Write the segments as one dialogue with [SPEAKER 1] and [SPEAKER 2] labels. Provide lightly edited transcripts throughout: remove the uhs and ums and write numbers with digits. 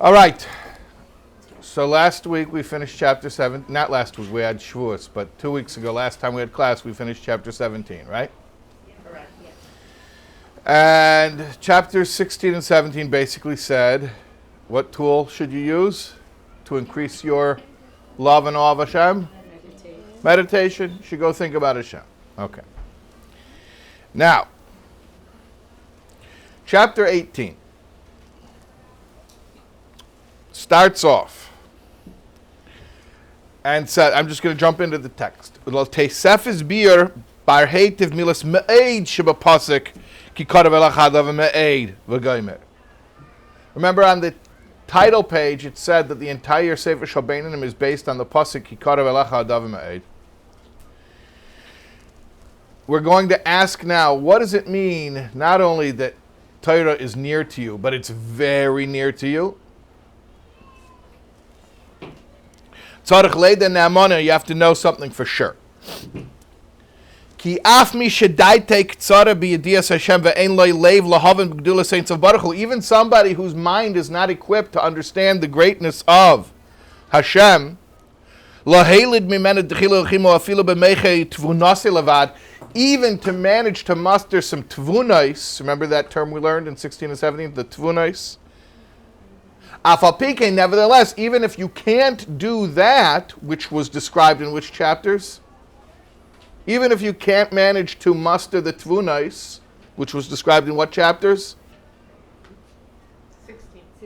[SPEAKER 1] All right. So last week we finished chapter 7. Not last week, we had Shavuos, but 2 weeks ago, last time we had class, we finished chapter 17, right?
[SPEAKER 2] Correct, yes.
[SPEAKER 1] And chapters 16 and 17 basically said, what tool should you use to increase your love and awe of Hashem? Meditation. You should go think about Hashem. Okay. Now, chapter 18 starts off and said, I'm just going to jump into the text. Remember on the title page it said that the entire Sefer Shabbanim is based on the pasuk Kikarev Elecha Adav Me'ed. We're going to ask now, what does it mean not only that Torah is near to you, but it's very near to you? You have to know something for sure. Even somebody whose mind is not equipped to understand the greatness of Hashem, even to manage to muster some tvunais, remember that term we learned in 16 and 17, the tvunais? Nevertheless, even if you can't do that, which was described in which chapters? Even if you can't manage to muster the tvunais, which was described in what chapters?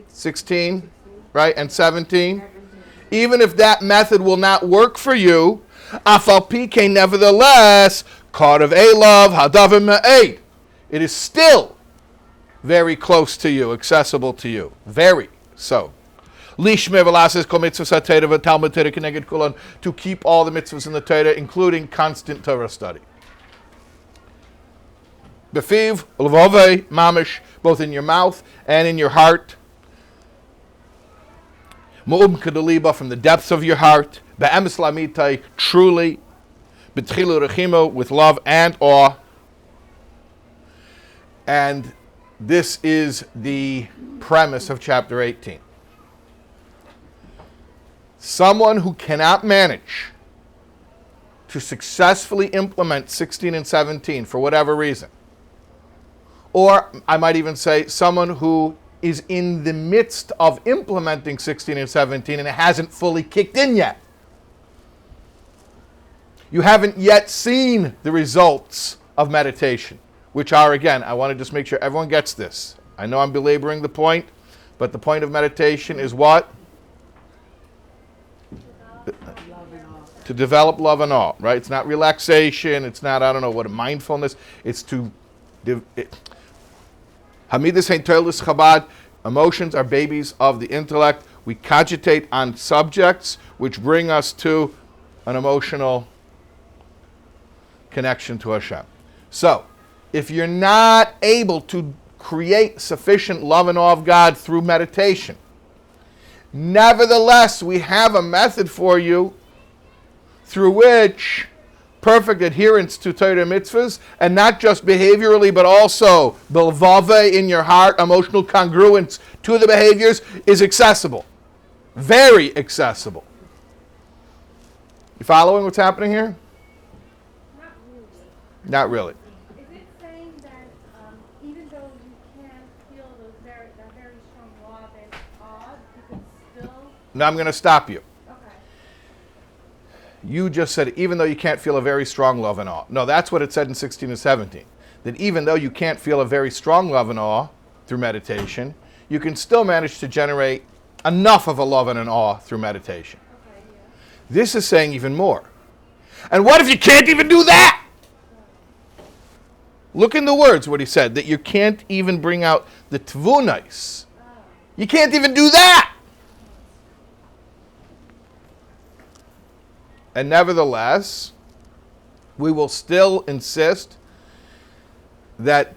[SPEAKER 1] 16, right? And 17. Even if that method will not work for you, nevertheless, Karav Elav Hadavim Me'ed. It is still very close to you, accessible to you. Very so. To keep all the mitzvahs in the Torah, including constant Torah study. Befiv, levove, mamish, both in your mouth and in your heart. Mu'um kedaliba, from the depths of your heart. Be'emes lamitai, truly. Betchilu rechimo, with love and awe. And this is the premise of chapter 18. Someone who cannot manage to successfully implement 16 and 17 for whatever reason, or I might even say someone who is in the midst of implementing 16 and 17 and it hasn't fully kicked in yet. You haven't yet seen the results of meditation, which are, again, I want to just make sure everyone gets this. I know I'm belaboring the point, but the point of meditation is what? To develop love and awe, right? It's not relaxation. It's not, I don't know what, mindfulness. It's to... Hamidus Hein Toilus Chabad. Emotions are babies of the intellect. We cogitate on subjects which bring us to an emotional connection to Hashem. So, if you're not able to create sufficient love and awe of God through meditation, nevertheless, we have a method for you through which perfect adherence to Torah mitzvahs, and not just behaviorally, but also bilvave in your heart, emotional congruence to the behaviors, is accessible. Very accessible. You following what's happening here? Not really.
[SPEAKER 2] Is it saying that even though you can't feel that very strong law that's odd, you can still...
[SPEAKER 1] Now I'm going to stop you.
[SPEAKER 2] Okay.
[SPEAKER 1] You just said, even though you can't feel a very strong love and awe. No, that's what it said in 16 and 17. That even though you can't feel a very strong love and awe through meditation, you can still manage to generate enough of a love and an awe through meditation.
[SPEAKER 2] Okay, yeah.
[SPEAKER 1] This is saying even more. And what if you can't even do that? Look in the words what he said, that you can't even bring out the tvunais. You can't even do that. And nevertheless, we will still insist that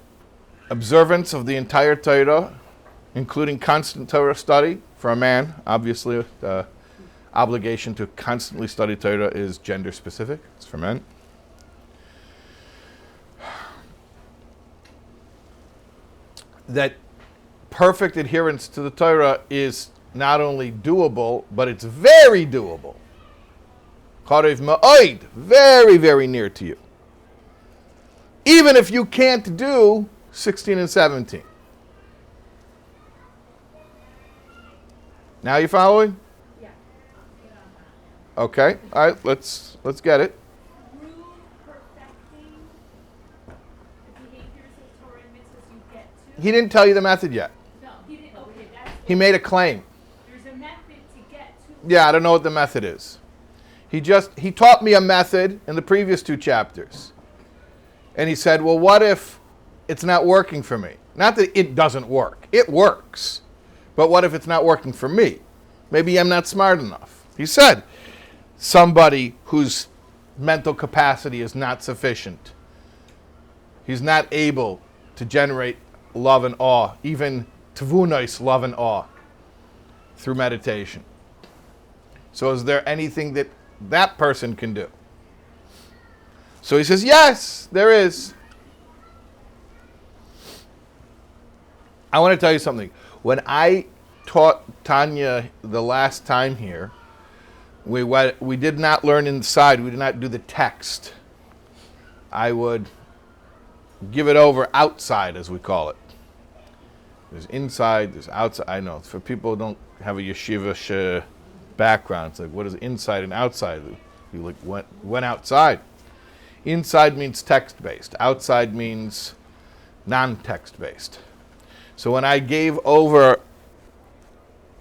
[SPEAKER 1] observance of the entire Torah, including constant Torah study for a man, obviously the obligation to constantly study Torah is gender specific, it's for men. That perfect adherence to the Torah is not only doable, but it's very doable. Charev ma'od, very, very near to you. Even if you can't do 16 and 17. Now you following?
[SPEAKER 2] Yeah.
[SPEAKER 1] Okay. All right. Let's get it.
[SPEAKER 2] Through perfecting the behaviors of Torah and mitzvahs you get to.
[SPEAKER 1] He didn't tell you the method yet.
[SPEAKER 2] No, he didn't. Okay, that's.
[SPEAKER 1] He made a claim.
[SPEAKER 2] There's a method to get to.
[SPEAKER 1] Yeah, I don't know what the method is. He taught me a method in the previous 2 chapters. And he said, well, what if it's not working for me? Not that it doesn't work. It works. But what if it's not working for me? Maybe I'm not smart enough. He said, somebody whose mental capacity is not sufficient. He's not able to generate love and awe, even tavunais, love and awe, through meditation. So is there anything that person can do? So he says, yes, there is. I want to tell you something. When I taught Tanya the last time here, we did not learn inside. We did not do the text. I would give it over outside, as we call it. There's inside, there's outside. I know, for people who don't have a yeshiva background, it's like, what is inside and outside? You went outside. Inside means text-based. Outside means non-text-based. So when I gave over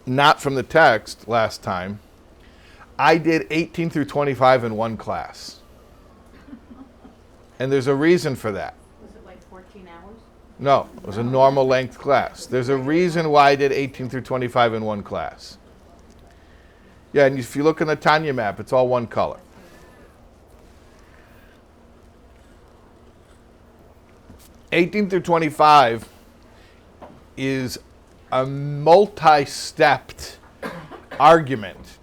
[SPEAKER 1] not from the text last time, I did 18 through 25 in one class. And there's a reason for that.
[SPEAKER 3] Was it like 14 hours?
[SPEAKER 1] No, it was a normal length class. There's a reason why I did 18 through 25 in one class. Yeah, and if you look in the Tanya map, it's all one color. (18 through 25) is a multi-stepped argument.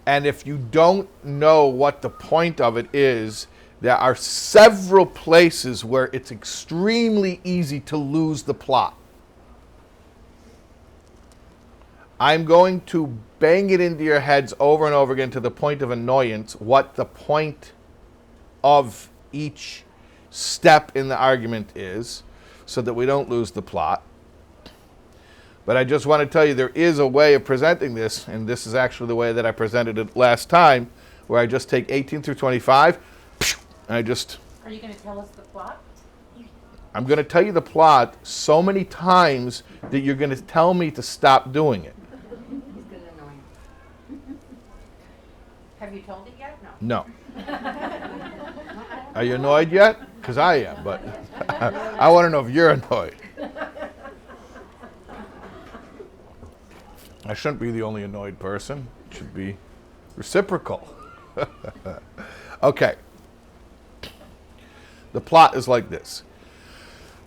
[SPEAKER 1] And if you don't know what the point of it is, there are several places where it's extremely easy to lose the plot. I'm going to bang it into your heads over and over again to the point of annoyance what the point of each step in the argument is, so that we don't lose the plot. But I just want to tell you there is a way of presenting this, and this is actually the way that I presented it last time, where I just take 18 through 25, and I just...
[SPEAKER 3] Are you going to tell us the plot?
[SPEAKER 1] I'm going to tell you the plot so many times that you're going to tell me to stop doing it.
[SPEAKER 3] He's going to annoy you. Have you told it yet? No.
[SPEAKER 1] No. Are you annoyed yet? Because I am, but I want to know if you're annoyed. I shouldn't be the only annoyed person. It should be reciprocal. Okay. The plot is like this.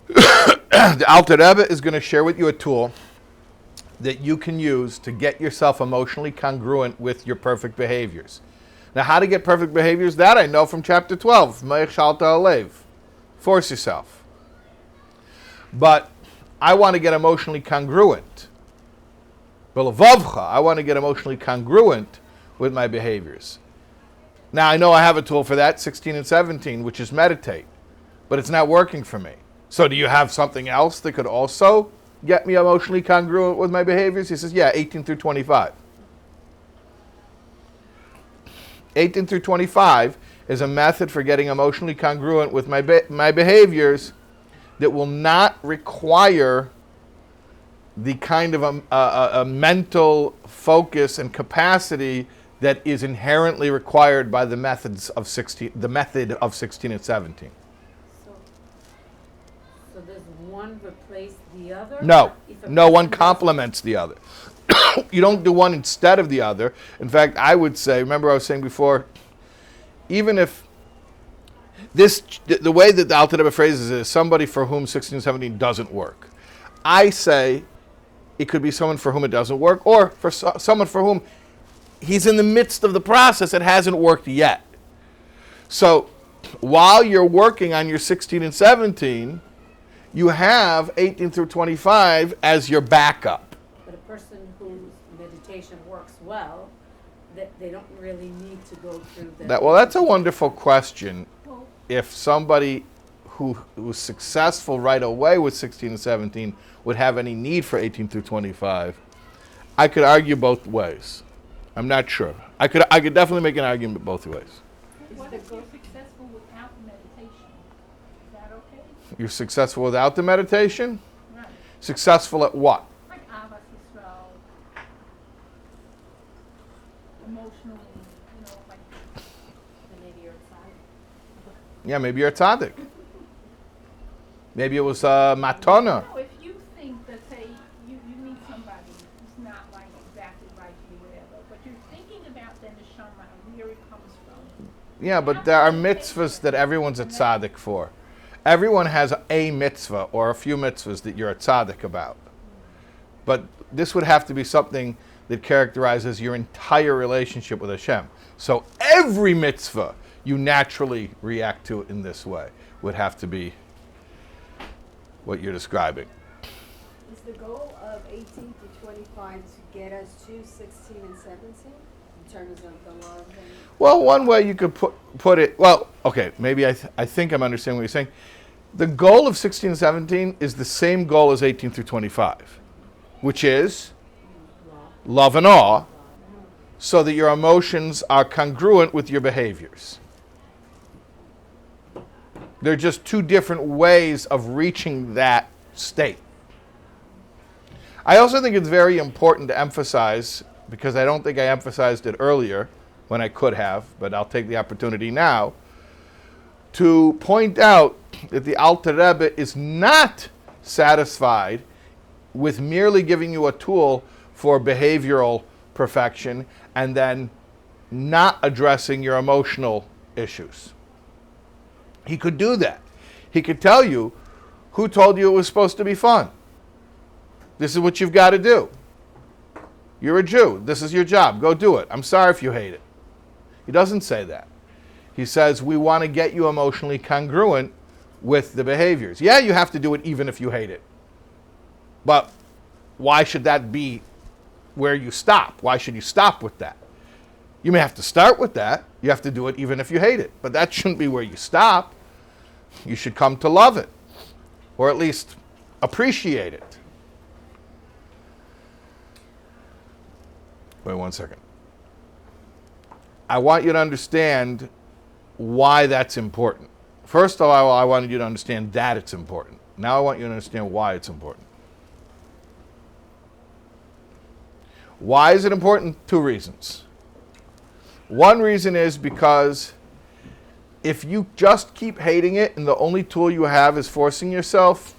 [SPEAKER 1] The Alter Rebbe is going to share with you a tool that you can use to get yourself emotionally congruent with your perfect behaviors. Now, how to get perfect behaviors? That I know from chapter 12. Me'ich shalta alev. Force yourself. But I want to get emotionally congruent. B'levavcha, I want to get emotionally congruent with my behaviors. Now, I know I have a tool for that, 16 and 17, which is meditate. But it's not working for me. So do you have something else that could also get me emotionally congruent with my behaviors? He says, yeah, 18 through 25. 18 through 25 is a method for getting emotionally congruent with my behaviors that will not require the kind of a mental focus and capacity that is inherently required by the method of 16 and 17.
[SPEAKER 3] So does one replace the other?
[SPEAKER 1] No,
[SPEAKER 3] If a
[SPEAKER 1] no one
[SPEAKER 3] person
[SPEAKER 1] complements the other. You don't do one instead of the other. In fact, I would say, remember I was saying before, even if the way that the Alter Rebbe phrases it is somebody for whom 16 and 17 doesn't work. I say it could be someone for whom it doesn't work, or for someone for whom he's in the midst of the process, it hasn't worked yet. So while you're working on your 16 and 17, you have 18 through 25 as your backup.
[SPEAKER 3] But a
[SPEAKER 4] person whose meditation works well, that they don't really need to go through the...
[SPEAKER 1] Well, that's a wonderful question.
[SPEAKER 2] Well,
[SPEAKER 1] If somebody who was successful right away with 16 and 17 would have any need for 18 through 25, I could argue both ways. I'm not sure. I could definitely make an argument both ways.
[SPEAKER 2] what if you're successful without meditation? Is that okay?
[SPEAKER 1] You're successful without the meditation?
[SPEAKER 2] Right.
[SPEAKER 1] Successful at what?
[SPEAKER 2] Like Abbas Israel, emotionally, like
[SPEAKER 4] And maybe you're excited.
[SPEAKER 1] Yeah, maybe you're a tzaddik. Maybe it was matana.
[SPEAKER 2] no, if you think that say you meet somebody who's not like exactly like you, whatever, but you're thinking about the neshama and where it comes from.
[SPEAKER 1] Yeah, but there are mitzvahs that everyone's a tzaddik for. Everyone has a mitzvah or a few mitzvahs that you're a tzaddik about. But this would have to be something that characterizes your entire relationship with Hashem. So every mitzvah you naturally react to in this way would have to be what you're describing.
[SPEAKER 5] Is the goal of 18 to 25 to get us to 16 and 17 in terms of the love? And
[SPEAKER 1] Well, one way you could put it, well, okay, maybe I think I'm understanding what you're saying. The goal of 16 and 17 is the same goal as 18 through 25, which is love and awe, so that your emotions are congruent with your behaviors. They're just two different ways of reaching that state. I also think it's very important to emphasize, because I don't think I emphasized it earlier when I could have, but I'll take the opportunity now, to point out that the Alter Rebbe is not satisfied with merely giving you a tool for behavioral perfection and then not addressing your emotional issues. He could do that. He could tell you, who told you it was supposed to be fun? This is what you've got to do. You're a Jew. This is your job. Go do it. I'm sorry if you hate it. He doesn't say that. He says, we want to get you emotionally congruent with the behaviors. Yeah, you have to do it even if you hate it. But why should that be where you stop? Why should you stop with that? You may have to start with that. You have to do it even if you hate it. But that shouldn't be where you stop. You should come to love it, or at least appreciate it. Wait 1 second. I want you to understand why that's important. First of all, I wanted you to understand that it's important. Now I want you to understand why it's important. Why is it important? 2 reasons. One reason is because if you just keep hating it and the only tool you have is forcing yourself,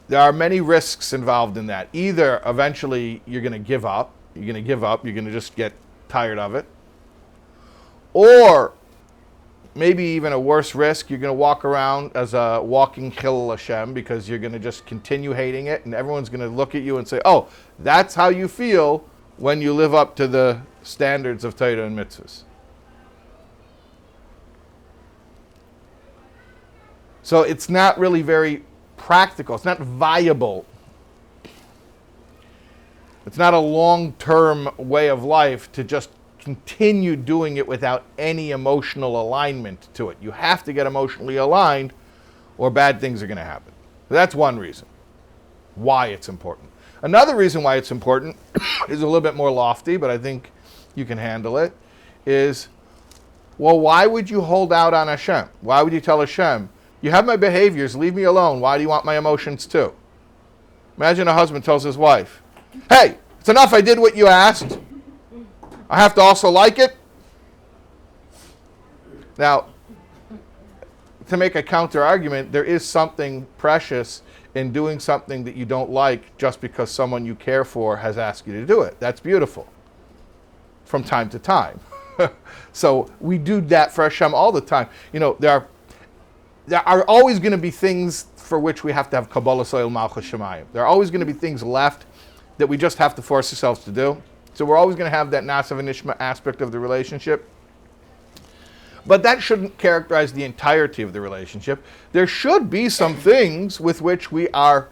[SPEAKER 1] there are many risks involved in that. Either eventually you're going to give up, you're going to just get tired of it, or maybe even a worse risk, you're going to walk around as a walking Chillul Hashem because you're going to just continue hating it and everyone's going to look at you and say, oh, that's how you feel when you live up to the standards of Torah and mitzvahs. So it's not really very practical. It's not viable. It's not a long-term way of life to just continue doing it without any emotional alignment to it. You have to get emotionally aligned or bad things are going to happen. So that's one reason why it's important. Another reason why it's important is a little bit more lofty, but I think you can handle it, is, well, why would you hold out on Hashem? Why would you tell Hashem, you have my behaviors, leave me alone. Why do you want my emotions too? Imagine a husband tells his wife, hey, it's enough, I did what you asked. I have to also like it. Now, to make a counter argument, there is something precious in doing something that you don't like just because someone you care for has asked you to do it. That's beautiful. From time to time. So we do that for Hashem all the time. You know, there are always going to be things for which we have to have Kabbalah Soil Malchus Shemayim. There are always going to be things left that we just have to force ourselves to do. So we're always going to have that Nasav and Nishma aspect of the relationship. But that shouldn't characterize the entirety of the relationship. There should be some things with which we are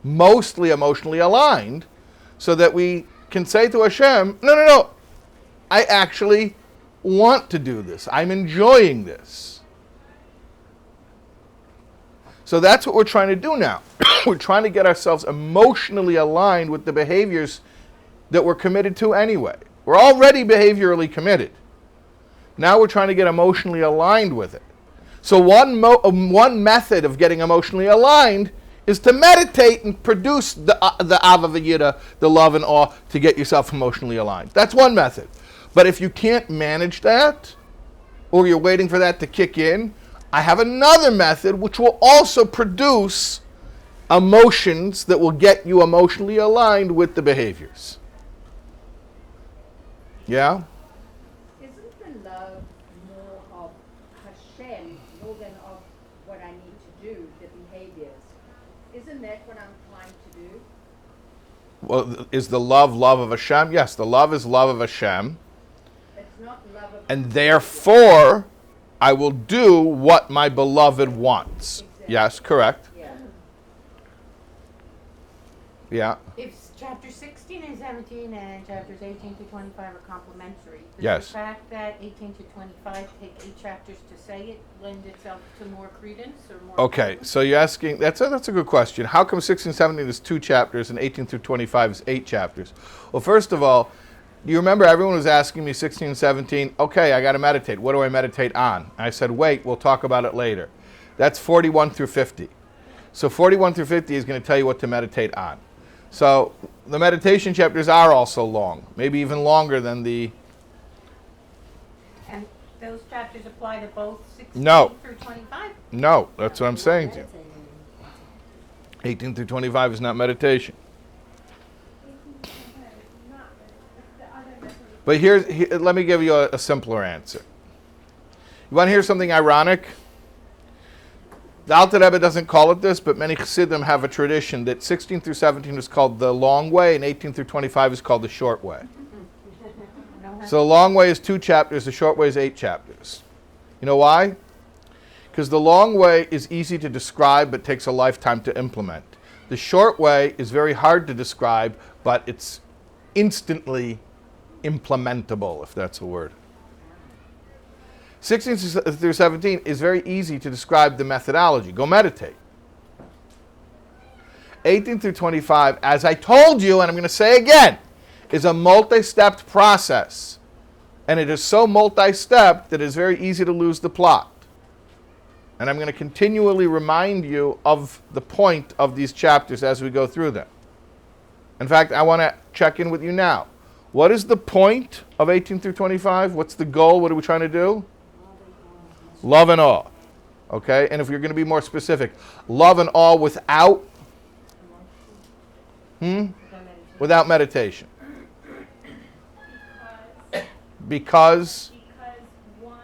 [SPEAKER 1] mostly emotionally aligned, so that we can say to Hashem, no, I actually want to do this. I'm enjoying this. So that's what we're trying to do now. We're trying to get ourselves emotionally aligned with the behaviors that we're committed to anyway. We're already behaviorally committed. Now we're trying to get emotionally aligned with it. So one method of getting emotionally aligned is to meditate and produce the Ava V'Yira, the love and awe, to get yourself emotionally aligned. That's one method. But if you can't manage that, or you're waiting for that to kick in, I have another method which will also produce emotions that will get you emotionally aligned with the behaviors. Yeah?
[SPEAKER 2] Isn't the love more of Hashem more than of what I need to do, the behaviors? Isn't that what I'm trying to do?
[SPEAKER 1] Well, is the love of Hashem? Yes, the love is love of Hashem.
[SPEAKER 2] It's not love of
[SPEAKER 1] And therefore, I will do what my beloved wants.
[SPEAKER 2] Exactly.
[SPEAKER 1] Yes, correct.
[SPEAKER 2] Yeah.
[SPEAKER 1] Yeah.
[SPEAKER 3] If chapters 16 and 17 and chapters 18 to 25 are complementary, does
[SPEAKER 1] Yes.
[SPEAKER 3] the fact that 18 to 25 take 8 chapters to say it lend itself to more credence or more?
[SPEAKER 1] Okay, so you're asking, that's a good question. How come 16 and 17 is 2 chapters and 18 through 25 is 8 chapters? Well, first of all, you remember everyone was asking me 16 and 17, okay, I got to meditate. What do I meditate on? And I said, wait, we'll talk about it later. That's 41 through 50. So 41 through 50 is going to tell you what to meditate on. So the meditation chapters are also long, maybe even longer than the...
[SPEAKER 3] And those chapters apply to both 16
[SPEAKER 1] No.
[SPEAKER 3] through 25?
[SPEAKER 1] No, that's what I'm saying to you. 18 through 25 is not meditation. But here, let me give you a simpler answer. You want to hear something ironic? The Alter Rebbe doesn't call it this, but many Chassidim have a tradition that 16 through 17 is called the long way and 18 through 25 is called the short way. So the long way is 2 chapters, the short way is 8 chapters. You know why? Because the long way is easy to describe but takes a lifetime to implement. The short way is very hard to describe, but it's instantly implementable, if that's a word. 16 through 17 is very easy to describe the methodology. Go meditate. 18 through 25, as I told you, and I'm going to say again, is a multi-stepped process. And it is so multi-stepped that it's very easy to lose the plot. And I'm going to continually remind you of the point of these chapters as we go through them. In fact, I want to check in with you now. What is the point of 18 through 25? What's the goal? What are we trying to do? Love and awe. Okay? And if you're going to be more specific, love and awe without without meditation. Because
[SPEAKER 2] one,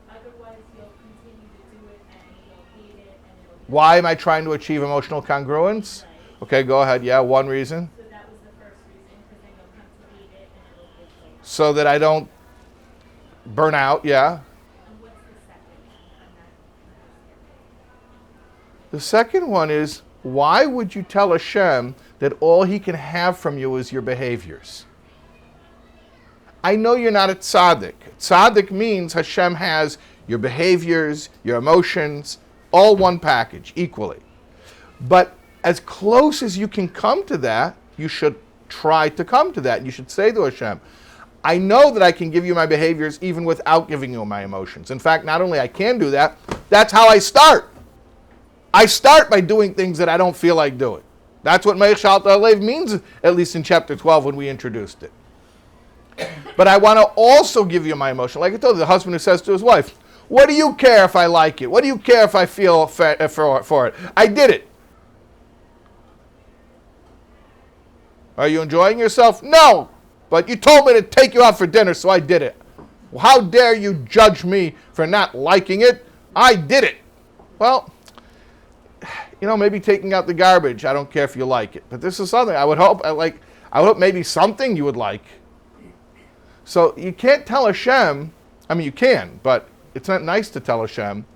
[SPEAKER 2] otherwise you'll continue to do it and you'll hate it and it'll
[SPEAKER 1] why am I trying to achieve emotional congruence? Okay, go ahead. Yeah, one reason.
[SPEAKER 2] So that was the first reason, because then you'll come to hate it and it'll get so.
[SPEAKER 1] So that I don't burn out, yeah.
[SPEAKER 2] And what's the second one? I'm not.
[SPEAKER 1] The second one is, why would you tell Hashem that all he can have from you is your behaviors? I know you're not a tzaddik. Tzaddik means Hashem has your behaviors, your emotions, all one package, equally. But as close as you can come to that, you should try to come to that. You should say to Hashem, I know that I can give you my behaviors even without giving you my emotions. In fact, not only I can do that, that's how I start. I start by doing things that I don't feel like doing. That's what Meich Shalta Alev means, at least in chapter 12 when we introduced it. But I want to also give you my emotion. Like I told you, the husband who says to his wife, what do you care if I like it? What do you care if I feel for it? I did it. Are you enjoying yourself? No. But you told me to take you out for dinner, so I did it. Well, how dare you judge me for not liking it? I did it. Well, maybe taking out the garbage, I don't care if you like it. But this is something I would hope maybe something you would like. So you can't tell Hashem, you can, but it's not nice to tell Hashem,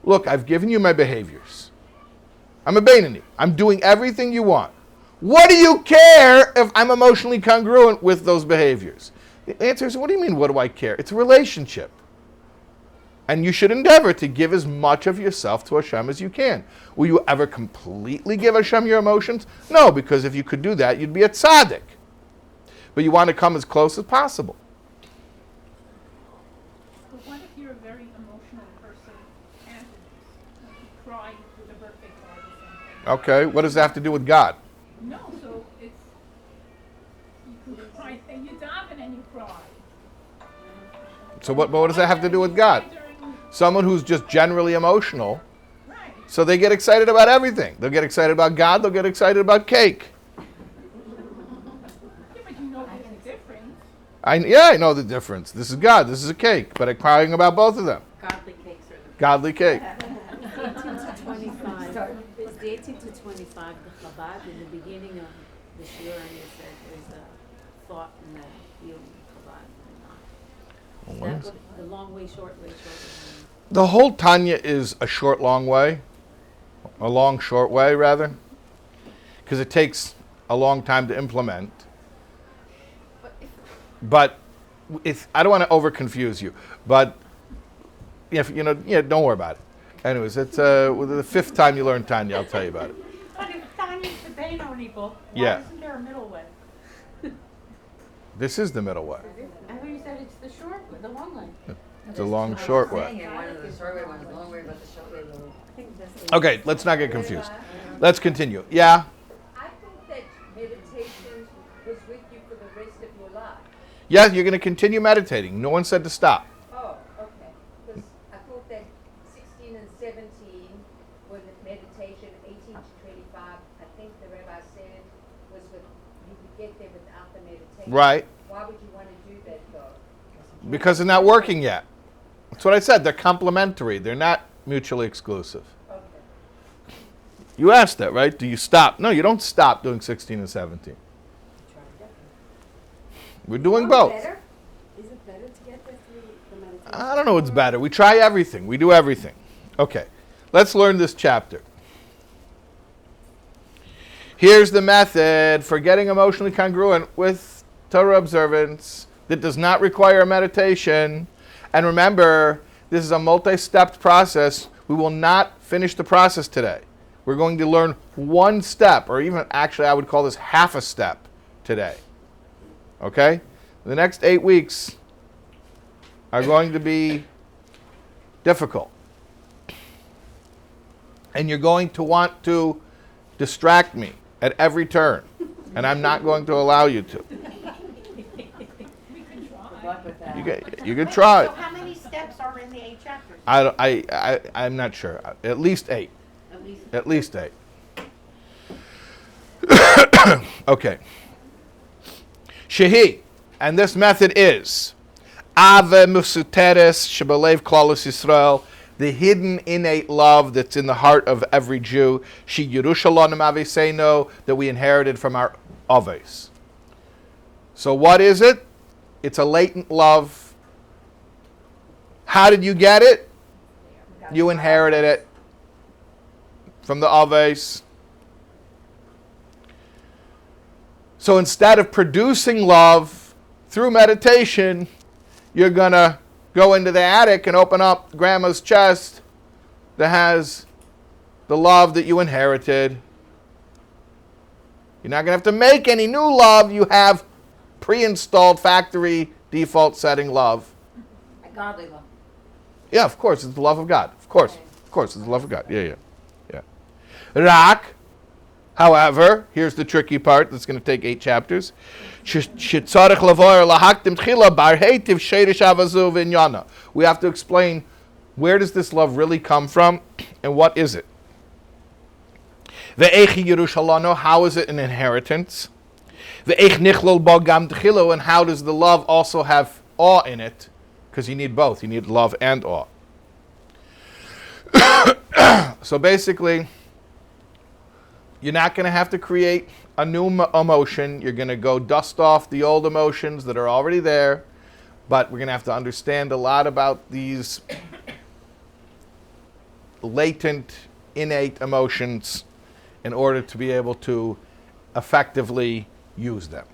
[SPEAKER 1] look, I've given you my behaviors. I'm a Beinoni. I'm doing everything you want. What do you care if I'm emotionally congruent with those behaviors? The answer is, what do you mean, what do I care? It's a relationship. And you should endeavor to give as much of yourself to Hashem as you can. Will you ever completely give Hashem your emotions? No, because if you could do that, you'd be a tzaddik. But you want to come as close as possible.
[SPEAKER 6] But what if you're a very emotional person and you cry with a birthday card or something?
[SPEAKER 1] Okay, what does that have to do with God?
[SPEAKER 6] No, so it's you can cry and you daven and you cry.
[SPEAKER 1] So what does that have to do with God? Someone who's just generally emotional,
[SPEAKER 6] Right.
[SPEAKER 1] so they get excited about everything. They'll get excited about God, they'll get excited about cake.
[SPEAKER 6] Yeah, but you know there's a difference.
[SPEAKER 1] I know the difference. This is God, this is a cake, but I'm crying about both of them.
[SPEAKER 3] Godly cakes are the
[SPEAKER 1] Godly cake.
[SPEAKER 4] 18 to 25. Is the 18 to 25 the Chabad? In the beginning of the Shura, you said there's a thought in the feeling of Chabad and not. Is that what, the long way, short way, short way?
[SPEAKER 1] The whole Tanya is a short, long way. A long, short way, rather. Because it takes a long time to implement. But I don't want to over-confuse you. But, if don't worry about it. Anyways, it's the fifth time you learn Tanya, I'll tell you about it.
[SPEAKER 3] But if Tanya's the Beinoni book, why
[SPEAKER 1] Yeah.
[SPEAKER 3] isn't there a middle way?
[SPEAKER 1] This is the middle way.
[SPEAKER 3] I thought you said it's the short way, the long way.
[SPEAKER 1] It's a long, short way.
[SPEAKER 7] One of the short way, one of the long way, but the short way will.
[SPEAKER 4] I think that's the
[SPEAKER 1] Okay, let's not get confused. Let's continue. Yeah?
[SPEAKER 2] I thought that meditation was with you for the rest of your life.
[SPEAKER 1] Yeah, you're going to continue meditating. No one said to stop.
[SPEAKER 2] Oh, okay. Because I thought that 16 and 17 were the meditation, 18 to 25, I think the rabbi said, was with, you could get there without the meditation.
[SPEAKER 1] Right.
[SPEAKER 2] Why would you want to do that though?
[SPEAKER 1] Because they're not working yet. That's what I said. They're complementary. They're not mutually exclusive.
[SPEAKER 2] Okay.
[SPEAKER 1] You asked that, right? Do you stop? No, you don't stop doing 16 and 17. We're doing both.
[SPEAKER 5] Better? Is it better to get there through the meditation?
[SPEAKER 1] I don't know what's better. We try everything. We do everything. Okay. Let's learn this chapter. Here's the method for getting emotionally congruent with Torah observance that does not require a meditation. And remember, this is a multi-stepped process. We will not finish the process today. We're going to learn one step, or even actually I would call this half a step today. Okay? The next 8 weeks are going to be difficult. And you're going to want to distract me at every turn. And I'm not going to allow you to.
[SPEAKER 6] We can try.
[SPEAKER 3] Good luck with that.
[SPEAKER 1] You can try.
[SPEAKER 3] So how many steps are in the 8 chapters?
[SPEAKER 1] I'm not sure. At least 8.
[SPEAKER 3] At least.
[SPEAKER 1] At least 8. Okay. Shehi, and this method is Ave Musuteres Shebelev Klalos Yisrael, the hidden innate love that's in the heart of every Jew, She Yerushalayim Aveseino, that we inherited from our Aves. So what is it? It's a latent love. How did you get it? You inherited it from the Aves. So instead of producing love through meditation, you're going to go into the attic and open up grandma's chest that has the love that you inherited. You're not going to have to make any new love. You have pre-installed factory default setting love.
[SPEAKER 3] A godly love.
[SPEAKER 1] Yeah, of course, it's the love of God. Of course, it's the love of God. Yeah. Rak, however, here's the tricky part that's going to take 8 chapters. We have to explain, where does this love really come from and what is it? How is it an inheritance? And how does the love also have awe in it? Because you need both. You need love and awe. So basically, you're not going to have to create a new emotion. You're going to go dust off the old emotions that are already there. But we're going to have to understand a lot about these latent, innate emotions in order to be able to effectively use them.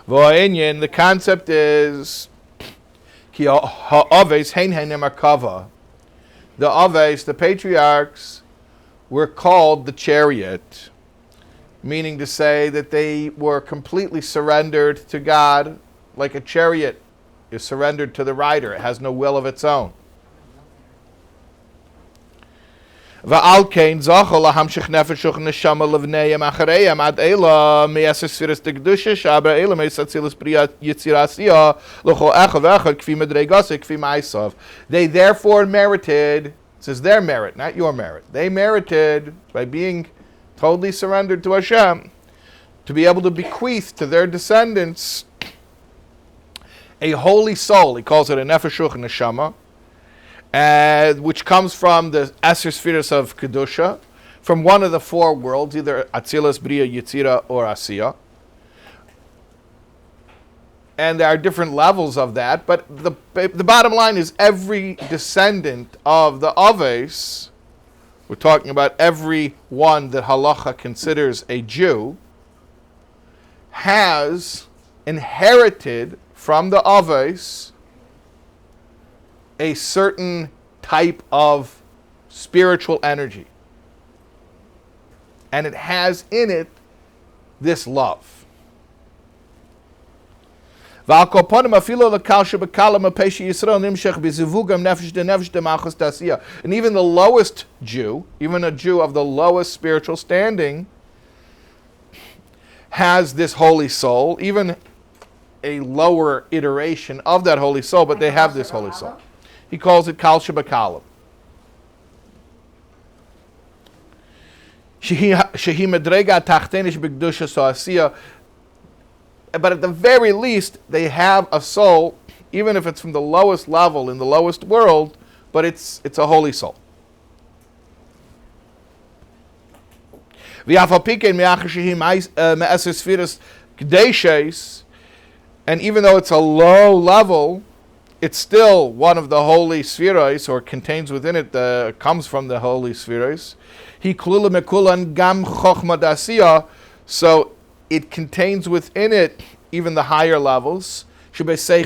[SPEAKER 1] The concept is the Aves, the patriarchs, were called the chariot, meaning to say that they were completely surrendered to God, like a chariot is surrendered to the rider. It has no will of its own. ועל כן זכו להמשיך נפש ונשמה לבניהם אחריהם עד אלה מעשר ספירס דקדושה שעבר אלה מאצילוס בריאת יצירה עשייה לכל אחד ואחד כפי מדרגה כפי מעשיו. They therefore merited, it says their merit, not your merit, they merited by being totally surrendered to Hashem to be able to bequeath to their descendants a holy soul. He calls it a nefesh ruach neshama, which comes from the Eser Spheres of Kedusha, from one of the four worlds, either Atzilus, Bria, Yetzira, or Asiya. And there are different levels of that, but the bottom line is every descendant of the Aves, we're talking about every one that Halacha considers a Jew, has inherited from the Aves a certain type of spiritual energy. And it has in it this love. And even the lowest Jew, even a Jew of the lowest spiritual standing, has this holy soul, even a lower iteration of that holy soul, but they have this holy soul. He calls it Kal Shebakalim. Shehi Medrega Tachtenish B'Kedusha So'asiya. But at the very least, they have a soul, even if it's from the lowest level in the lowest world, but it's a holy soul. And even though it's a low level, it's still one of the holy spheres, or contains within it, comes from the holy spheres. So it contains within it even the higher levels. Basically,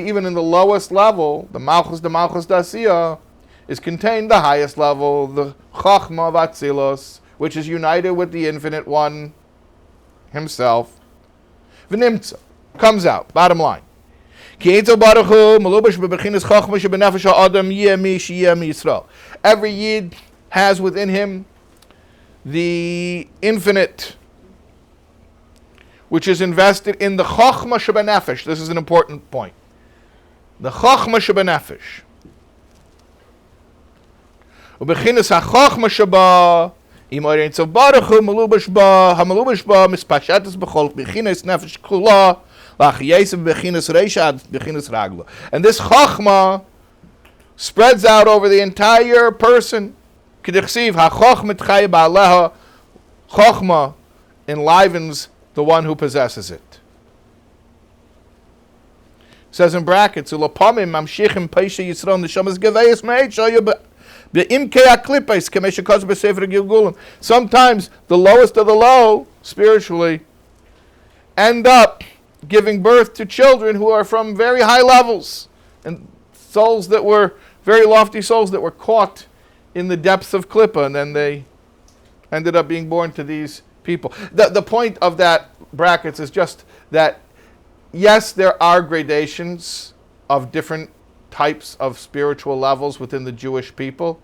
[SPEAKER 1] even in the lowest level, the Malchus Dasiya, is contained the highest level, the Chochma of Atzilos, which is united with the Infinite One himself. V'nimtza, comes out, bottom line. Every Yid has within him the infinite, which is invested in the Chochma Shebenefesh. This is an important point. The Chochma Shebenefesh. Ubechinas ha-Chochma Sheba, im Orein Tzav Baruch Hu, Melubash Ba, ha-Melubash Ba, Mispashatas B'chol, Bechinas Nefesh Kula, Lach Yesef Bechinas Reisha, Bechinas Ragla. And this Chochma spreads out over the entire person. K'dichsiv, ha-Chochma Tchaya Ba'aleha, Chochma enlivens the one who possesses it. It says in brackets, Ulapamim Mamshichim Paisha Yisrael Neshamas Geveyas Me'et Shaya Sometimes the lowest of the low, spiritually, end up giving birth to children who are from very high levels, and souls that were very lofty souls that were caught in the depths of Klippa, and then they ended up being born to these people. The point of that brackets is just that, yes, there are gradations of different types of spiritual levels within the Jewish people,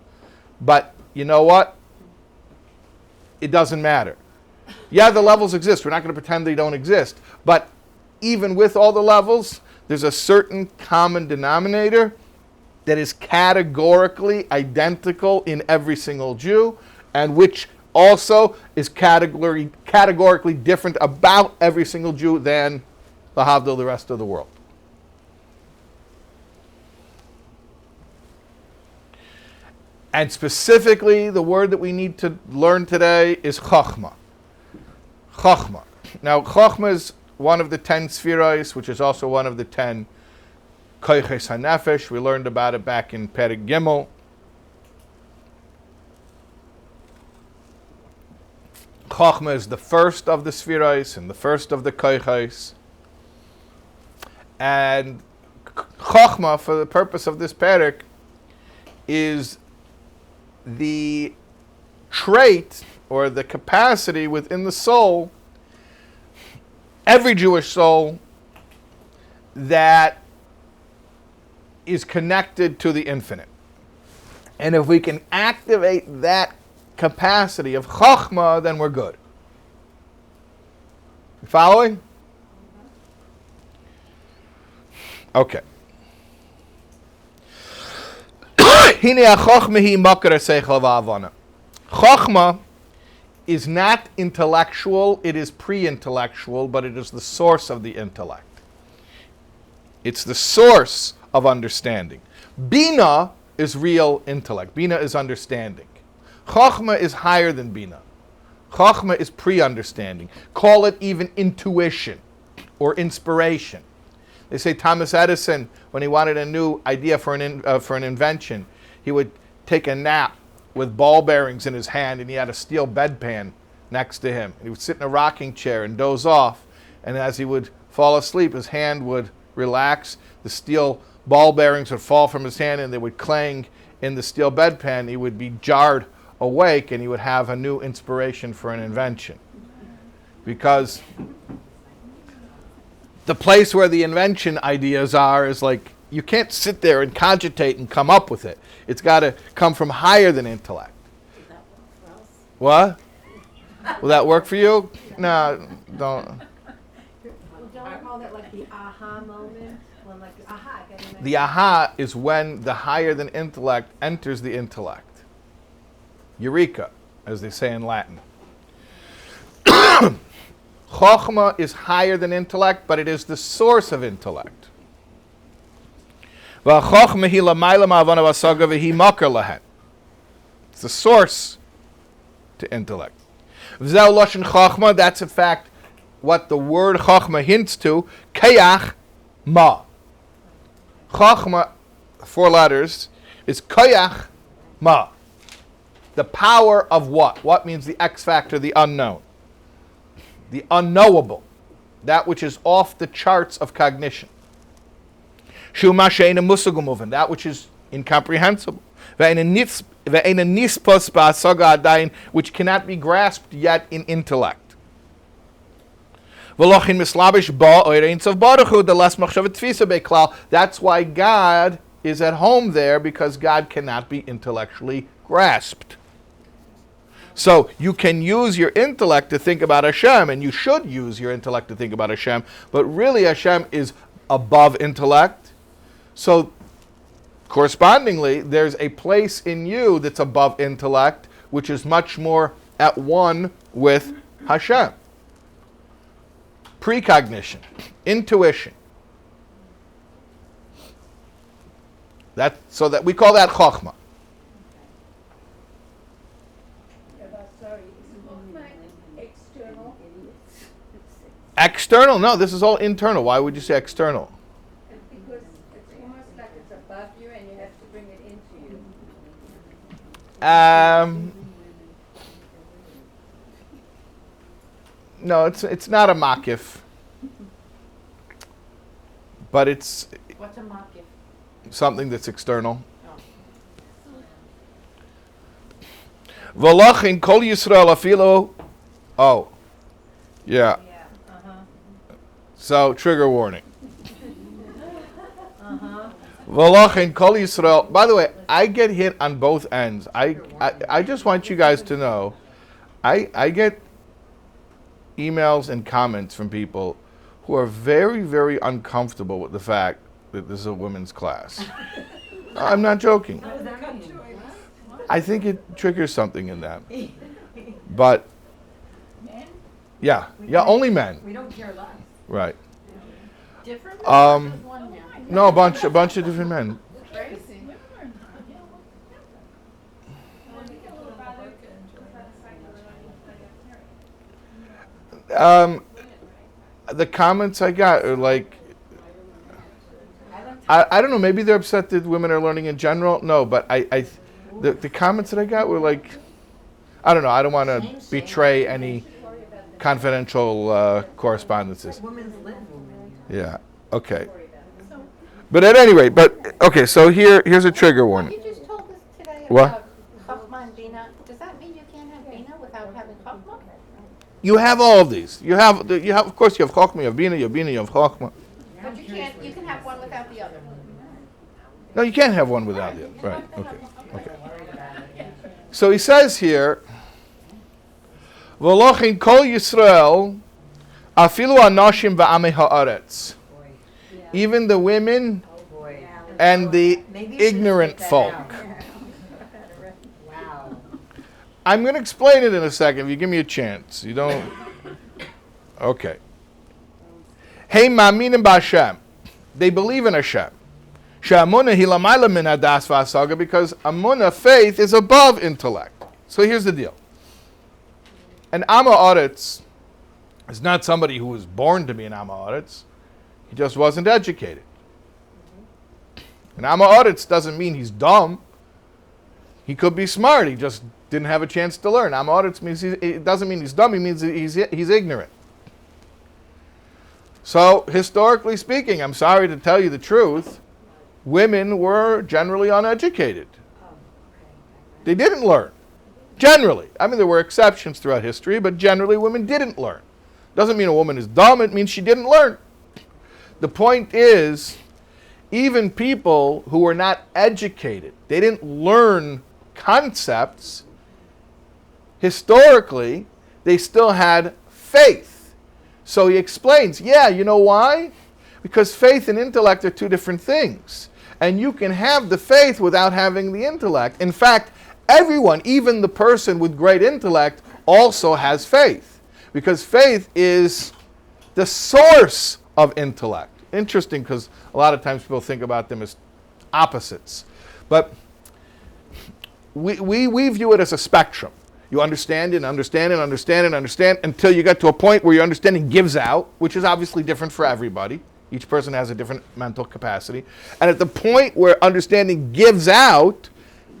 [SPEAKER 1] but you know what? It doesn't matter. Yeah, the levels exist. We're not going to pretend they don't exist, but even with all the levels, there's a certain common denominator that is categorically identical in every single Jew, and which also is categorically different about every single Jew than the rest of the world. And specifically, the word that we need to learn today is Chachma. Chochma. Now, Chochma is one of the 10 spheros, which is also one of the 10 koiches hanefesh. We learned about it back in Perek Gimel. Chochma is the first of the spheros and the first of the koiches. And Chochma, for the purpose of this perek, is the trait or the capacity within the soul, every Jewish soul, that is connected to the infinite. And if we can activate that capacity of Chochma, then we're good. You following? Okay. Chochma is not intellectual, it is pre-intellectual, but it is the source of the intellect. It's the source of understanding. Bina is real intellect. Bina is understanding. Chochma is higher than Bina. Chochma is pre-understanding. Call it even intuition or inspiration. They say Thomas Edison, when he wanted a new idea for an invention, he would take a nap with ball bearings in his hand, and he had a steel bedpan next to him. He would sit in a rocking chair and doze off, and as he would fall asleep, his hand would relax, the steel ball bearings would fall from his hand, and they would clang in the steel bedpan. He would be jarred awake, and he would have a new inspiration for an invention. Because the place where the invention ideas are is like, you can't sit there and cogitate and come up with it. It's got to come from higher than intellect. What? Will that work for you? No, don't.
[SPEAKER 2] Well, don't we call that like the aha moment? When like, aha, I got an
[SPEAKER 1] The aha is when the higher than intellect enters the intellect. Eureka, as they say in Latin. Chochma is higher than intellect, but it is the source of intellect. It's the source to intellect. That's in fact what the word Chochma hints to. Kayach ma. Chochma, 4 letters, is Kayach ma. The power of what? What means the X factor, the unknown. The unknowable. That which is off the charts of cognition. That which is incomprehensible. Which cannot be grasped yet in intellect. That's why God is at home there, because God cannot be intellectually grasped. So you can use your intellect to think about Hashem, and you should use your intellect to think about Hashem, but really Hashem is above intellect. So correspondingly, there's a place in you that's above intellect, which is much more at one with Hashem. Precognition, intuition. So that we call that Chochma.
[SPEAKER 2] Sorry, is Chochma external?
[SPEAKER 1] External? No, this is all internal. Why would you say external?
[SPEAKER 2] Because it's almost like it's above you and you have to bring it into you.
[SPEAKER 1] No, it's not a makif, but it's
[SPEAKER 3] What's a makif?
[SPEAKER 1] something that's external. V'lachin kol Yisrael afilo. Oh, yeah. So trigger warning. V'lachin kol Yisrael. By the way, I get hit on both ends. I just want you guys to know, I get emails and comments from people who are very, very uncomfortable with the fact that this is a women's class. I'm not joking. I think it triggers something in them. But, yeah, only men.
[SPEAKER 7] We don't care less.
[SPEAKER 1] Right.
[SPEAKER 3] Different? One now.
[SPEAKER 1] No, a bunch of different men.
[SPEAKER 3] Crazy.
[SPEAKER 1] The comments I got are like, I don't know, maybe they're upset that women are learning in general. No, but the comments that I got were like, I don't know, I don't want to betray any confidential correspondences.
[SPEAKER 7] Women's live women.
[SPEAKER 1] Yeah, okay. But at any rate, okay, so here's a trigger warning.
[SPEAKER 3] You just told us today
[SPEAKER 1] What?
[SPEAKER 3] about Chachma and Bina. Does that mean you can't have Bina without having Chachma?
[SPEAKER 1] You have all of these. You have, of course, you have Chochmah, you have Bina, you have Chochmah.
[SPEAKER 3] But you can have one without the other.
[SPEAKER 1] No, you can't have one without the other. Right, okay. So he says here, V'lochin kol Yisrael, afilu anoshim v'amei ha'aretz. Even the women and the ignorant folk.
[SPEAKER 7] Wow.
[SPEAKER 1] I'm going to explain it in a second if you give me a chance. You don't... Okay. Hey, ma'aminim b'Hashem. They believe in Hashem. She'amunah hi lamayla min hadas v'hasaga, because amunah, faith, is above intellect. So here's the deal. An Amma Aretz is not somebody who was born to be an Amma Aretz. He just wasn't educated. An Amma Aretz doesn't mean he's dumb. He could be smart. He just didn't have a chance to learn. Amma Aretz means it doesn't mean he's dumb. It means he's ignorant. So, historically speaking, I'm sorry to tell you the truth, women were generally uneducated. They didn't learn. Generally. I mean, there were exceptions throughout history, but generally women didn't learn. Doesn't mean a woman is dumb. It means she didn't learn. The point is, even people who were not educated, they didn't learn concepts, historically, they still had faith. So he explains, yeah, you know why? Because faith and intellect are two different things. And you can have the faith without having the intellect. In fact, everyone, even the person with great intellect, also has faith. Because faith is the source of intellect. Interesting, because a lot of times people think about them as opposites. But we view it as a spectrum. You understand and understand and understand and understand until you get to a point where your understanding gives out, which is obviously different for everybody. Each person has a different mental capacity. And at the point where understanding gives out,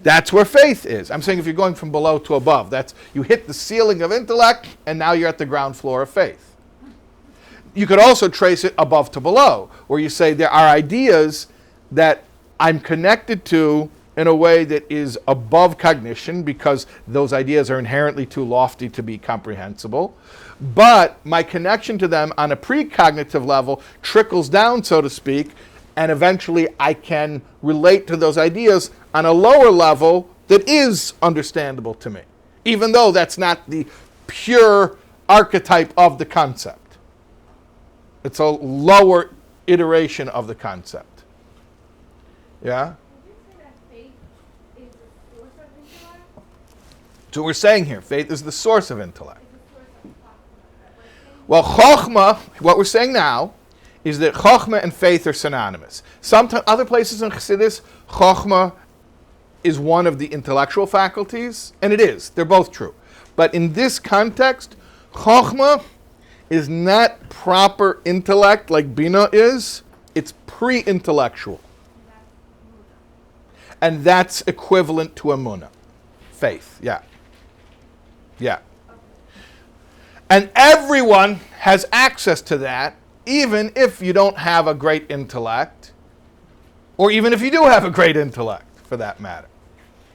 [SPEAKER 1] that's where faith is. I'm saying if you're going from below to above, that's you hit the ceiling of intellect and now you're at the ground floor of faith. You could also trace it above to below, where you say there are ideas that I'm connected to in a way that is above cognition because those ideas are inherently too lofty to be comprehensible. But my connection to them on a precognitive level trickles down, so to speak, and eventually I can relate to those ideas on a lower level that is understandable to me, even though that's not the pure archetype of the concept. It's a lower iteration of the concept. Yeah?
[SPEAKER 6] Would you say that faith is the source of intellect?
[SPEAKER 1] So we're saying here, faith is the source of intellect.
[SPEAKER 6] Is the source of Chachma?
[SPEAKER 1] Well, Chochmah, what we're saying now, is that Chochmah and faith are synonymous. Sometimes, other places in Chassidus, Chochmah is one of the intellectual faculties, and it is. They're both true. But in this context, Chochmah is not proper intellect like Bina is. It's pre-intellectual. And that's equivalent to Emunah. Faith, yeah. Yeah. And everyone has access to that, even if you don't have a great intellect, or even if you do have a great intellect, for that matter.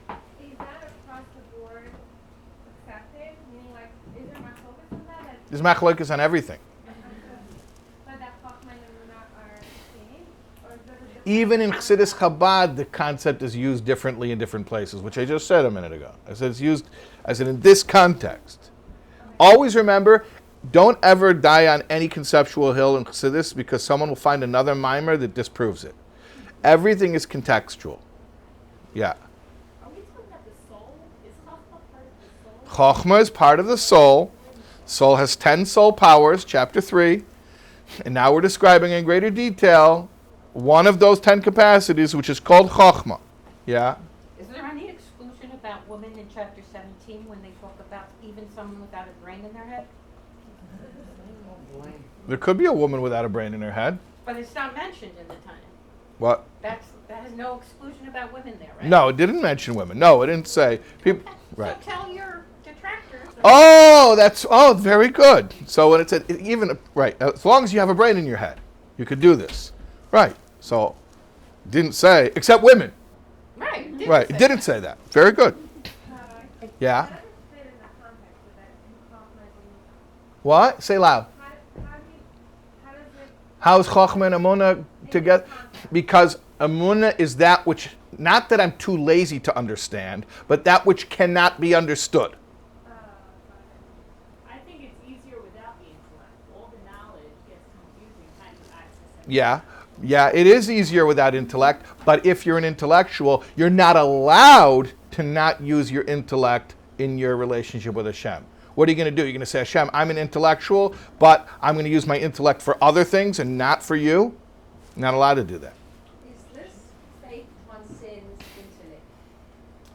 [SPEAKER 6] Is that across the board accepted? Meaning, like, is there much focus on that?
[SPEAKER 1] There's machlokes on everything.
[SPEAKER 6] But that Chachma and Emunah are the same? Or is there a difference?
[SPEAKER 1] Even in Chassidus Chabad, the concept is used differently in different places, which I just said a minute ago. I said it's used, in this context. Always remember, don't ever die on any conceptual hill in Chassidus because someone will find another mimer that disproves it. Everything is contextual. Yeah.
[SPEAKER 6] Are we talking about the soul? Is Chachma part of the soul?
[SPEAKER 1] Chochmah is part of the soul. Soul has 10 soul powers, chapter 3. And now we're describing in greater detail one of those 10 capacities, which is called Chochmah. Yeah?
[SPEAKER 3] Is there any exclusion about women in chapter 17 when they talk about even someone without a brain in their head?
[SPEAKER 1] There could be a woman without a brain in her head.
[SPEAKER 3] But it's not mentioned in the Tanya.
[SPEAKER 1] What?
[SPEAKER 3] That has no exclusion about women there, right?
[SPEAKER 1] No, it didn't mention women. No, it didn't say people. Right.
[SPEAKER 3] So tell your detractors.
[SPEAKER 1] Oh, very good. So when it said even right, as long as you have a brain in your head, you could do this. Right. So it didn't say except women.
[SPEAKER 3] Right.
[SPEAKER 1] Right. It didn't say that. Very good. Yeah. What? Say loud. How is Chochmah and Amunah together? Because Amunah is that which, not that I'm too lazy to understand, but that which cannot be understood.
[SPEAKER 4] I think it's easier without the intellect. All the knowledge gets confusing trying to access it.
[SPEAKER 1] Yeah, it is easier without intellect, but if you're an intellectual, you're not allowed to not use your intellect in your relationship with Hashem. What are you going to do? You're going to say, Hashem, I'm an intellectual, but I'm going to use my intellect for other things and not for you? Not allowed to do that.
[SPEAKER 2] Is this faith transcends intellect?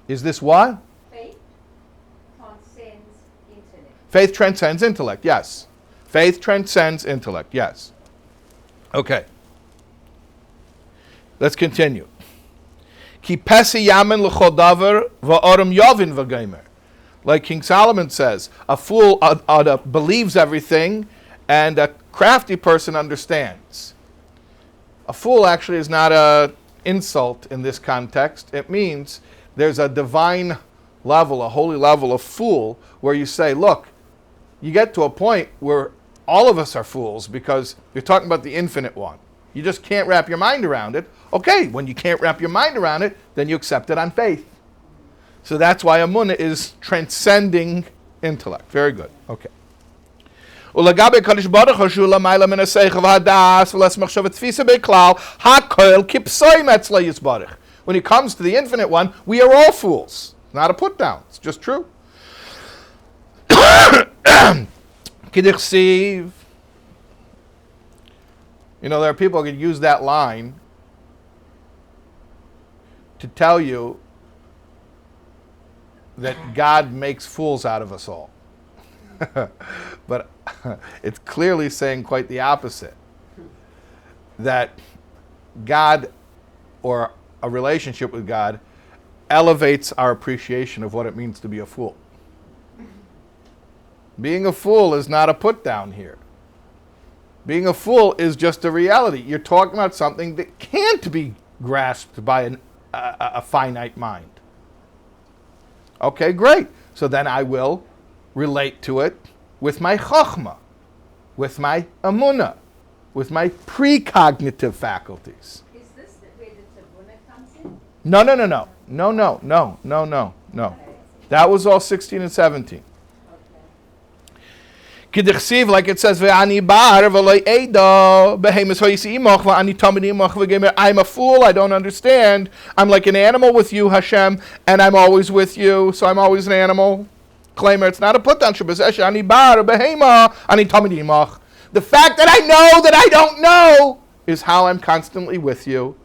[SPEAKER 1] Is this what?
[SPEAKER 2] Faith transcends intellect.
[SPEAKER 1] Faith transcends intellect, yes. Faith transcends intellect, yes. Okay. Let's continue. Ki pesi yamen l'chol davar va'oram yovin v'geimer. Like King Solomon says, a fool believes everything, and a crafty person understands. A fool actually is not an insult in this context. It means there's a divine level, a holy level of fool, where you say, look, you get to a point where all of us are fools because you're talking about the infinite one. You just can't wrap your mind around it. Okay, when you can't wrap your mind around it, then you accept it on faith. So that's why Amunah is transcending intellect. Very good. Okay. When it comes to the infinite one, we are all fools. Not a put down. It's just true. You know, there are people who can use that line to tell you that God makes fools out of us all. But it's clearly saying quite the opposite. That God, or a relationship with God, elevates our appreciation of what it means to be a fool. Being a fool is not a put down here. Being a fool is just a reality. You're talking about something that can't be grasped by a finite mind. Okay, great. So then I will relate to it with my chokhmah, with my amunah, with my precognitive faculties.
[SPEAKER 2] Is this where the tabuna comes in?
[SPEAKER 1] No. That was all 16 and 17. K'dichsiv, like it says, I'm a fool, I don't understand. I'm like an animal with you, Hashem, and I'm always with you, so I'm always an animal. Claimer, it's not a put down. The fact that I know that I don't know is how I'm constantly with you.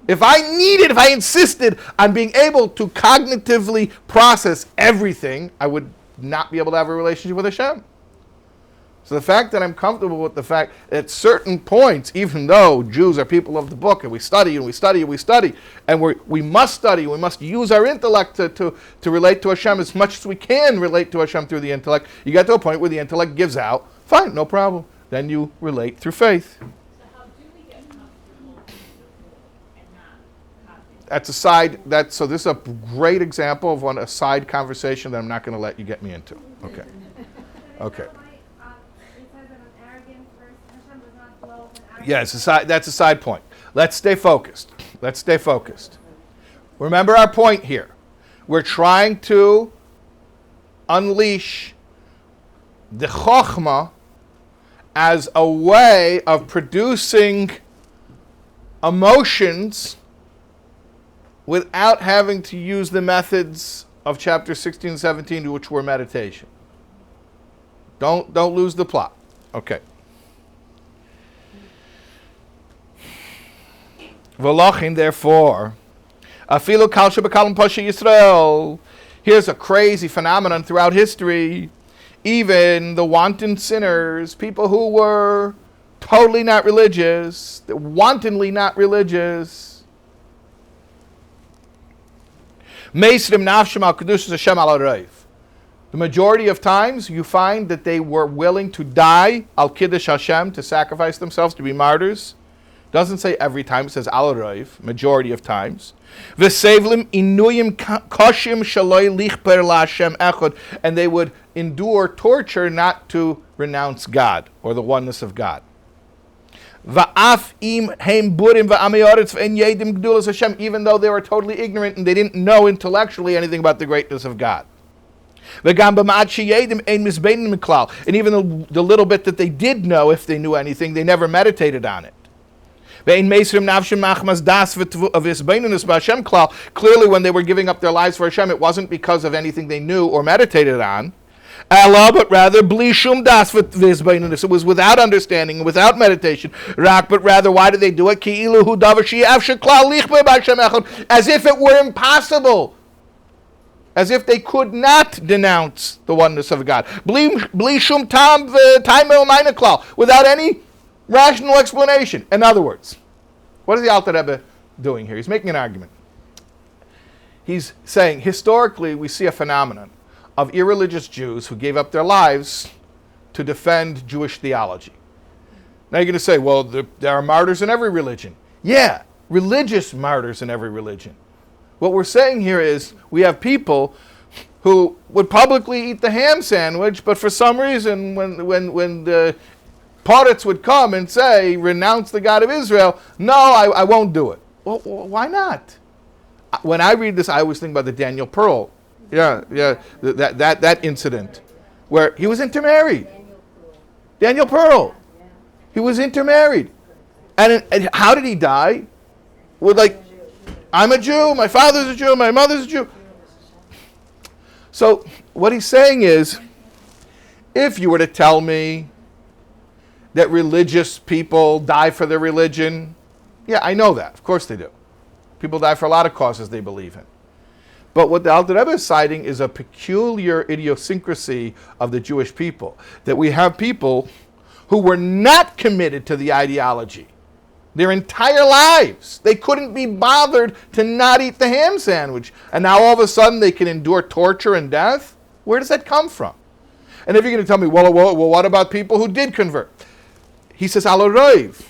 [SPEAKER 1] If I needed, if I insisted on being able to cognitively process everything, I would not be able to have a relationship with Hashem. So the fact that I'm comfortable with the fact at certain points, even though Jews are people of the book, and we study, and we must study, we must use our intellect to relate to Hashem as much as we can relate to Hashem through the intellect, you get to a point where the intellect gives out, fine, no problem. Then you relate through faith.
[SPEAKER 4] So how do we get comfortable with the fool and not cognitive?
[SPEAKER 1] That's a side, so this is a great example of a side conversation that I'm not going to let you get me into. Okay. Okay. Yeah, that's a side point. Let's stay focused. Remember our point here. We're trying to unleash the chokhmah as a way of producing emotions without having to use the methods of chapter 16 and 17, which were meditation. Don't lose the plot. Okay. V'lochin, therefore, afilu kal shebekalim pasha Yisrael. Here's a crazy phenomenon throughout history. Even the wanton sinners, people who were totally not religious. They're wantonly not religious. Meisrim nafshim al kedushas Hashem al harayv. The majority of times you find that they were willing to die al kiddush Hashem, to sacrifice themselves, to be martyrs. Doesn't say every time, it says al harayv, majority of times. V'sevlim inuyim koshim shaloi lichper la'Hashem echad, and they would endure torture not to renounce God or the oneness of God. Va'af im heim burim va'amiyoretz v'en yedim gdulas Hashem, even though they were totally ignorant and they didn't know intellectually anything about the greatness of God. And even the little bit that they did know, if they knew anything, they never meditated on it. Clearly, when they were giving up their lives for Hashem, it wasn't because of anything they knew or meditated on, but rather it was without understanding, without meditation. But rather, why did they do it? As if it were impossible, as if they could not denounce the oneness of God, without any rational explanation. In other words, what is the Alter Rebbe doing here? He's making an argument. He's saying, historically, we see a phenomenon of irreligious Jews who gave up their lives to defend Jewish theology. Now you're going to say, well, there are martyrs in every religion. Yeah, religious martyrs in every religion. What we're saying here is we have people who would publicly eat the ham sandwich, but for some reason, when the Poritz would come and say, renounce the God of Israel, no, I won't do it. Well, why not? When I read this, I always think about the Daniel Pearl. That incident where he was intermarried. Daniel Pearl. He was intermarried. And how did he die? With I'm a Jew, my father's a Jew, my mother's a Jew. So what he's saying is, if you were to tell me that religious people die for their religion, yeah, I know that. Of course they do. People die for a lot of causes they believe in. But what the Alter Rebbe is citing is a peculiar idiosyncrasy of the Jewish people, that we have people who were not committed to the ideology their entire lives. They couldn't be bothered to not eat the ham sandwich. And now all of a sudden they can endure torture and death? Where does that come from? And if you're going to tell me, well, what about people who did convert? He says, al harayv.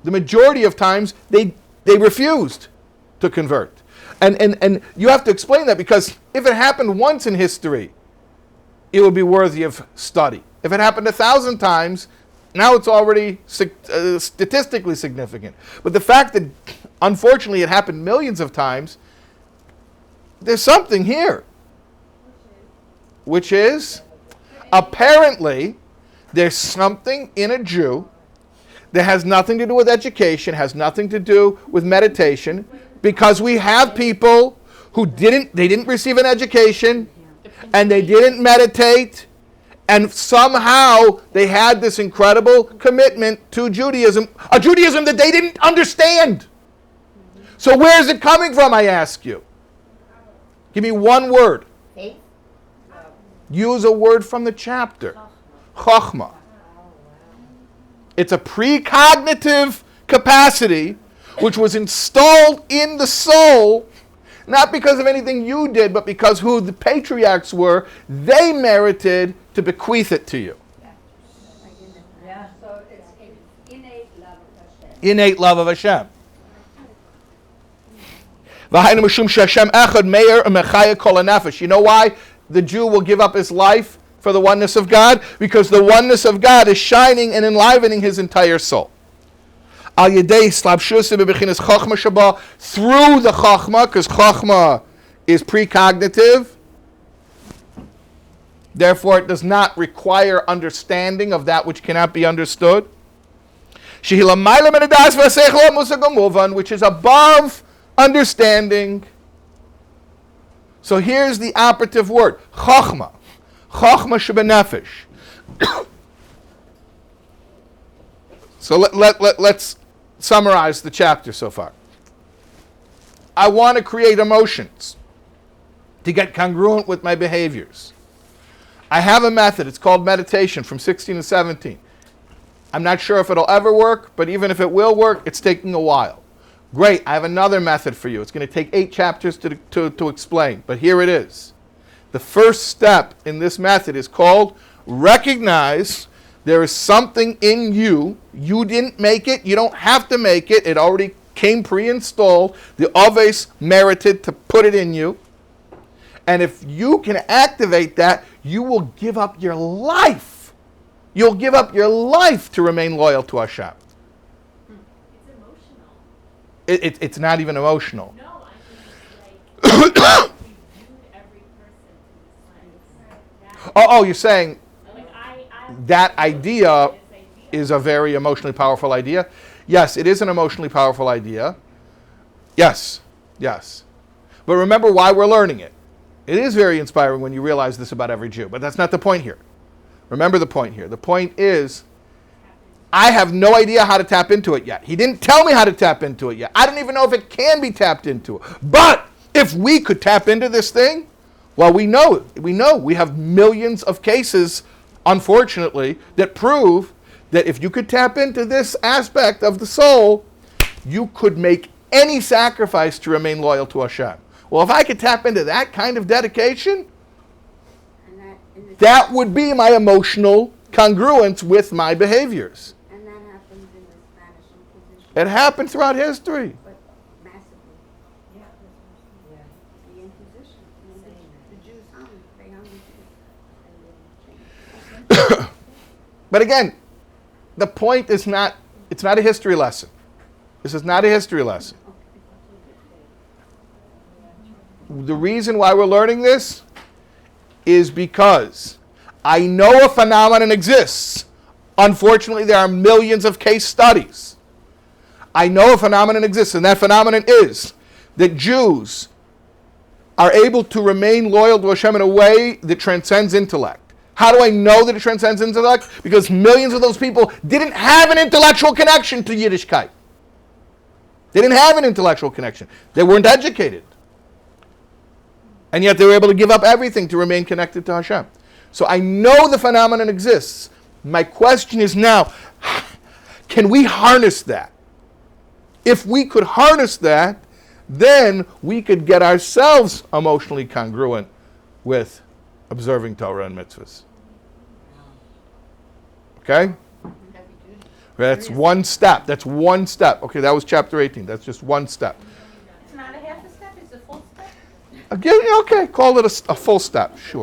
[SPEAKER 1] The majority of times they refused to convert. And you have to explain that, because if it happened once in history, it would be worthy of study. If it happened 1,000 times, now it's already statistically significant. But the fact that, unfortunately, it happened millions of times, there's something here. Which is, apparently, there's something in a Jew that has nothing to do with education, has nothing to do with meditation, because we have people who didn't receive an education, and they didn't meditate, and somehow they had this incredible commitment to Judaism, a Judaism that they didn't understand. So where is it coming from, I ask you? Give me one word.
[SPEAKER 2] Faith?
[SPEAKER 1] Use a word from the chapter. Chokhmah. It's a precognitive capacity which was installed in the soul, not because of anything you did, but because who the patriarchs were, they merited to bequeath it to you.
[SPEAKER 2] Yeah, so it's an innate love of Hashem.
[SPEAKER 1] Innate love of Hashem. You know why the Jew will give up his life for the oneness of God? Because the oneness of God is shining and enlivening his entire soul. Through the Chokhmah, because Chokhmah is precognitive, therefore it does not require understanding of that which cannot be understood. Which is above understanding. So here's the operative word, Chokhmah. Chokhmah shebenefesh. So let's summarize the chapter so far. I want to create emotions to get congruent with my behaviors. I have a method. It's called meditation from 16 to 17. I'm not sure if it'll ever work, but even if it will work, it's taking a while. Great, I have another method for you. It's going to take 8 chapters to explain, but here it is. The first step in this method is called recognize there is something in you. You didn't make it. You don't have to make it. It already came pre-installed. The Oves merited to put it in you. And if you can activate that, you will give up your life. You'll give up your life to remain loyal to Hashem.
[SPEAKER 4] It's emotional.
[SPEAKER 1] It's not even emotional.
[SPEAKER 4] No, I mean, it's like, we viewed every person in this life.
[SPEAKER 1] Oh, you're saying
[SPEAKER 4] Like, I
[SPEAKER 1] that idea is a very emotionally powerful idea? Yes, it is an emotionally powerful idea. Yes. But remember why we're learning it. It is very inspiring when you realize this about every Jew, but that's not the point here. Remember the point here. The point is, I have no idea how to tap into it yet. He didn't tell me how to tap into it yet. I don't even know if it can be tapped into. But if we could tap into this thing, well, we know we have millions of cases, unfortunately, that prove that if you could tap into this aspect of the soul, you could make any sacrifice to remain loyal to Hashem. Well, if I could tap into that kind of dedication, that would be my emotional congruence with my behaviors.
[SPEAKER 5] And that happens in the Spanish Inquisition.
[SPEAKER 1] It happened throughout history.
[SPEAKER 5] But massively.
[SPEAKER 7] Yeah.
[SPEAKER 5] The Inquisition. The Jews hung. They hung the Jews.
[SPEAKER 1] But again, the point is not, it's not a history lesson. This is not a history lesson. The reason why we're learning this is because I know a phenomenon exists. Unfortunately, there are millions of case studies. I know a phenomenon exists, and that phenomenon is that Jews are able to remain loyal to Hashem in a way that transcends intellect. How do I know that it transcends intellect? Because millions of those people didn't have an intellectual connection to Yiddishkeit. They didn't have an intellectual connection. They weren't educated. And yet they were able to give up everything to remain connected to Hashem. So I know the phenomenon exists. My question is now, can we harness that? If we could harness that, then we could get ourselves emotionally congruent with observing Torah and mitzvahs. Okay? That's one step. Okay, that was chapter 18. That's just one step.
[SPEAKER 3] It's not a half a step, it's a full step.
[SPEAKER 1] Okay, call it a full step, sure.